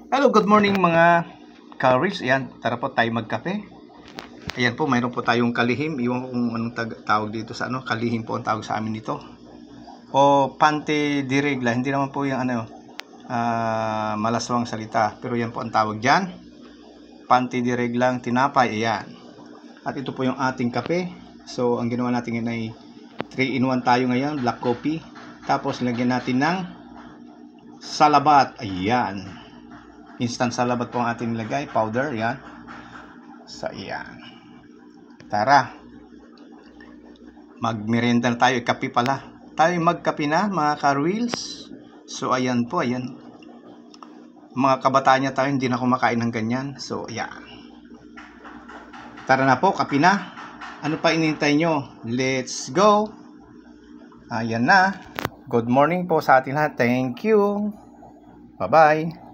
Hello, good morning mga ka-reels. Ayan, tara po tayo magkape. Ayan po, mayroon po tayong kalihim. Iwan ko kung anong tawag dito sa ano. Kalihim po ang tawag sa amin dito. O pante di regla. Hindi naman po yung malaswang salita. Pero yan po ang tawag dyan. Pante di reglang tinapay. Ayan. At ito po yung ating kape. So, ang ginawa natin ngayon ay 3-in-1 tayo ngayon. Black coffee. Tapos, lagyan natin ng salabat. Ayan. Instant salabat po ang ating nilagay, powder, yan. So, yan. Tara. Magmerienda na tayo, kape pala. Tayo magkape na, mga ka-reels. So, ayan po, ayan. Mga kabataan niya tayo, hindi na kumakain ng ganyan. So, yan. Tara na po, kape na. Ano pa inintay nyo? Let's go. Ayan na. Good morning po sa atin lahat. Thank you. Bye-bye.